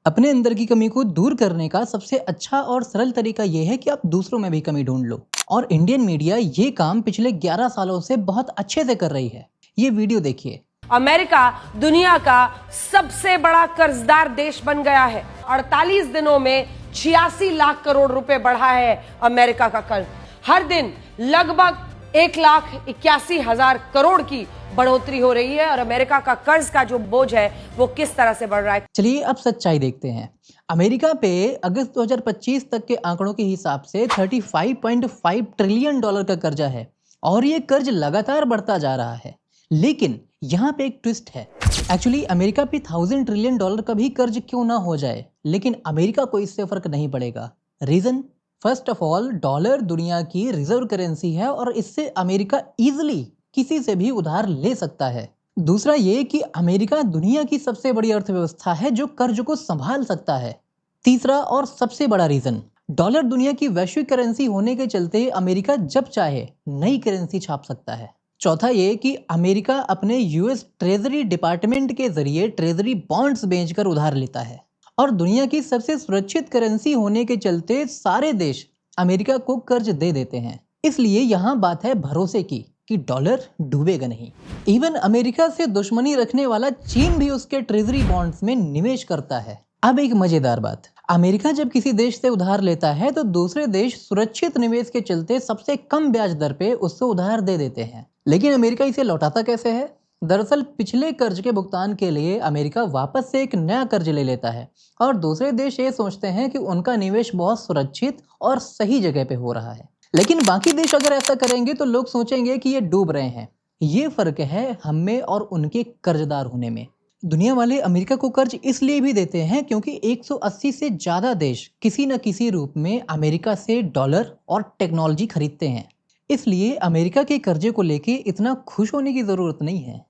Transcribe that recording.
अपने अंदर की कमी को दूर करने का सबसे अच्छा और सरल तरीका यह है कि आप दूसरों में भी कमी ढूंढ लो। और इंडियन मीडिया ये काम पिछले 11 सालों से बहुत अच्छे से कर रही है। ये वीडियो देखिए। अमेरिका दुनिया का सबसे बड़ा कर्जदार देश बन गया है। 48 दिनों में 86 लाख करोड़ रुपए बढ़ा है अमेरिका का कर्ज। हर दिन लगभग 1,81,000 करोड़ की बढ़ोतरी हो रही है और अमेरिका का कर्ज का जो बोझ है वो किस तरह से बढ़ रहा है। चलिए अब सच्चाई देखते हैं। अमेरिका पे अगस्त 2025 तक के आंकड़ों के हिसाब से 35.5 ट्रिलियन डॉलर का कर्जा है और ये कर्ज लगातार बढ़ता जा रहा है। लेकिन यहाँ पे एक ट्विस्ट है। एक्चुअली अमेरिका पे 1000 ट्रिलियन डॉलर का भी कर्ज क्यों ना हो जाए, लेकिन अमेरिका को इससे फर्क नहीं पड़ेगा। Reason, first of all, dollar दुनिया की रिजर्व करेंसी है और इससे अमेरिका इजिली किसी से भी उधार ले सकता है। दूसरा ये कि अमेरिका दुनिया की सबसे बड़ी अर्थव्यवस्था है जो कर्ज को संभाल सकता है। तीसरा और सबसे बड़ा रीजन, डॉलर दुनिया की वैश्विक करेंसी होने के चलते अमेरिका जब चाहे नई करेंसी छाप सकता है। चौथा ये कि अमेरिका अपने यूएस ट्रेजरी डिपार्टमेंट के जरिए ट्रेजरी बॉन्ड्स बेचकर उधार लेता है और दुनिया की सबसे सुरक्षित करेंसी होने के चलते सारे देश अमेरिका को कर्ज दे देते हैं। इसलिए यहाँ बात है भरोसे की कि डॉलर डूबेगा नहीं। इवन अमेरिका से दुश्मनी रखने वाला चीन भी उसके ट्रेजरी बॉन्ड्स में निवेश करता है। अब एक मजेदार बात, अमेरिका जब किसी देश से उधार लेता है तो दूसरे देश सुरक्षित निवेश के चलते सबसे कम ब्याज दर पे उससे उधार दे देते हैं। लेकिन अमेरिका इसे लौटाता कैसे है? दरअसल पिछले कर्ज के भुगतान के लिए अमेरिका वापस से एक नया कर्ज ले लेता है और दूसरे देश ये सोचते हैं कि उनका निवेश बहुत सुरक्षित और सही जगह पे हो रहा है। लेकिन बाकी देश अगर ऐसा करेंगे तो लोग सोचेंगे कि ये डूब रहे हैं। ये फर्क है हम में और उनके कर्जदार होने में। दुनिया वाले अमेरिका को कर्ज इसलिए भी देते हैं क्योंकि 180 से ज्यादा देश किसी न किसी रूप में अमेरिका से डॉलर और टेक्नोलॉजी खरीदते हैं। इसलिए अमेरिका के कर्जे को लेके इतना खुश होने की जरूरत नहीं है।